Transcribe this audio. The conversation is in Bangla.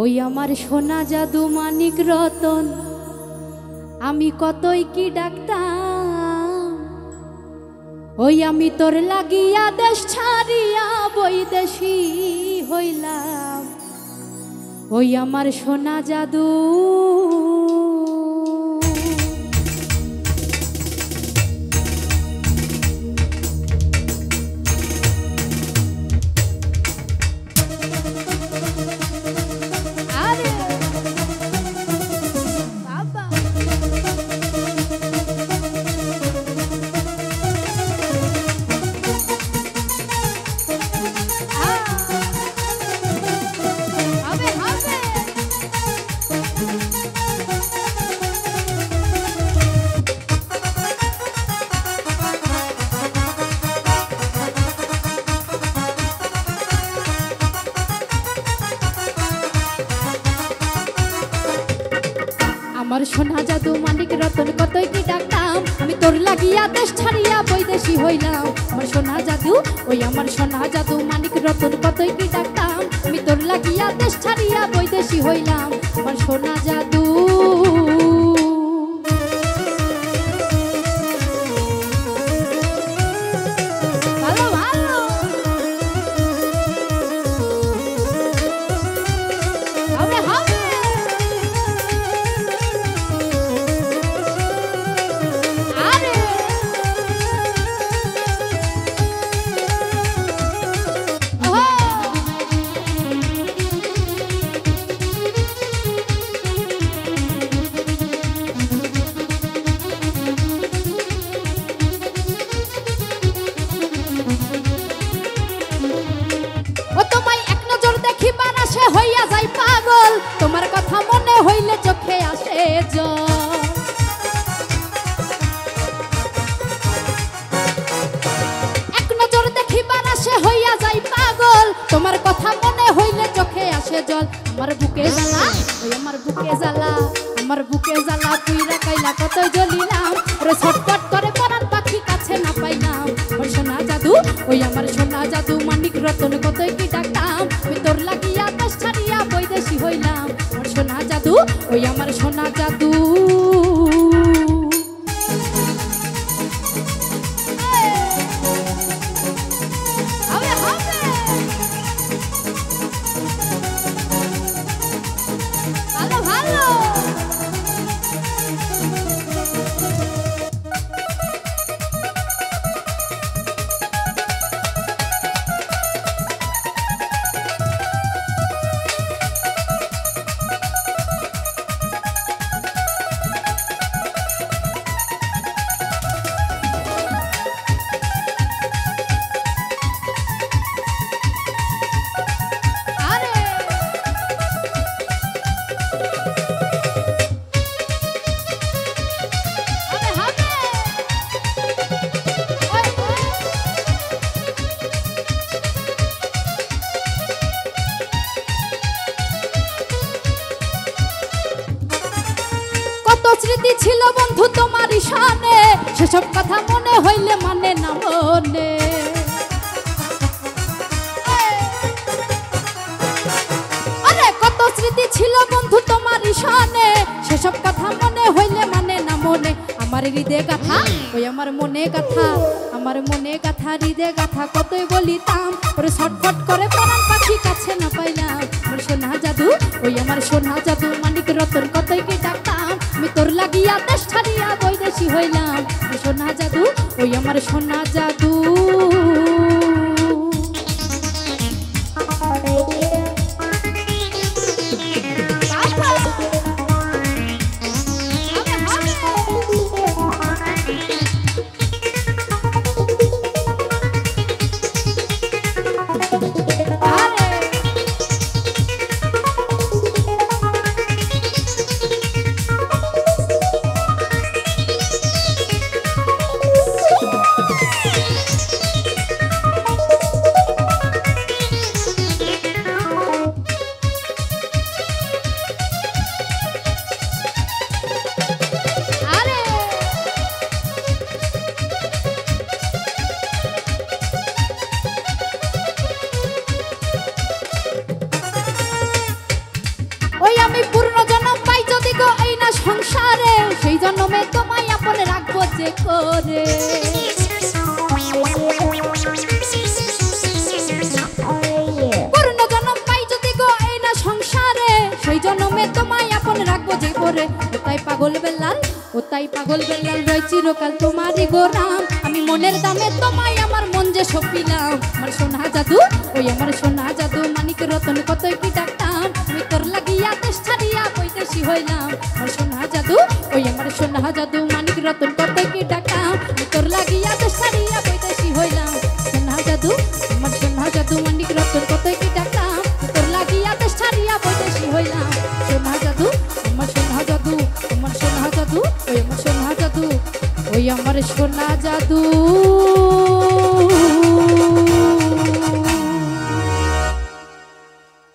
ওই আমার সোনা জাদু মানিক রতন আমি কতই কি ডাকতাম, ওই আমি তোর লাগিয়া দেশ ছাড়িয়া বৈদেশী হইলাম। ওই আমার সোনা জাদু আমার সোনা জাদু মানিক রতন কতই কি ডাকতাম, আমি তোর লাগিয়া দেশ ছাড়িয়া বৈদেশী হইলাম। আমার সোনা জাদু ওই আমার সোনা জাদু মানিক রতন কতই কি ডাকতাম, আমি তোর লাগিয়া দেশ ছাড়িয়া বৈদেশী হইলাম। আমার সোনা জাদু হইয়া যাই পাগল, তোমার কথা মনে হইলে চোখে আসে জল। এক নজর দেখিবার আসে হইয়া যাই পাগল, তোমার কথা মনে হইলে চোখে আসে জল। আমার বুকে জ্বালা ওই আমার বুকে জ্বালা, আমার বুকে জ্বালা পুইরা কাইলা কত জ্বলিলাম, ওরে ছটফট করে পরাণ পাখি কাছে না পাইলাম। আমার সোনা জাদু ওই আমার সোনা জাদু মানিক রতন কতই কি ডাকতাম, আমি তোর লাগিয়া দেশ ছাড়িয়া বৈদেশী হইলাম। আমার সোনা জাদু ওই আমার সোনা জাদু স্মৃতি ছিল বন্ধু তোমার শানে, সেসব কথা মনে হইলে মানে না মনে। আরে কত স্মৃতি ছিল বন্ধু তোমার শানে, সেসব কথা মনে হইলে মানে না মনে। আমার হৃদয় গাথা ওই আমার মনে গাথা, আমার মনে গাথা হৃদয় গাথা কতই বলিতাম, ওরে ছটফট করে পরাণ পাখি কাছে না পাইলাম। আমার সোনা জাদু ওই আমার সোনা জাদু মানিক রতন কতই কি ডাকতাম, আমি তোর লাগিয়া দেশ ছাড়িয়া বৈদেশী হইলাম। সোনা জাদু ওই আমার সোনা জাদু সেই জন্মে তোমায় আপন রাখবো যে করে। করুণ জন্ম পাই যদি গো এই না সংসারে, সেই জন্মে তোমায় আপন রাখবো যে করে। ও তাই পাগল বেলাল, ও তাই পাগল বেলাল রয় চিরকাল তোমারই গোলাম। আমি মনের দামে তোমায় আমার মন যে সপিলাম। আমার সোনা জাদু, ওই আমার সোনা জাদু, মানিক রতন কতই কি ডাকতাম। আমি তোর লাগিয়া দেশ ছাড়িয়া বৈদেশি হইলাম। আমার সোনা জাদু, ওই আমার সোনা জাদু, মানিক রতন কতই কি ডাকতাম। আমি তোর লাগিয়া দেশ ছাড়িয়া বৈদেশি হইলাম। সোনা জাদু, আমার সোনা জাদু, মানিক রতন কতই কি ডাকতাম। তোর লাগিয়া দেশ ছাড়িয়া বৈদেশি হইলাম। সোনা জাদু, আমার সোনা জাদু, আমার সোনা জাদু, ওই আমার সোনা জাদু, ওই আমার সোনা জাদু।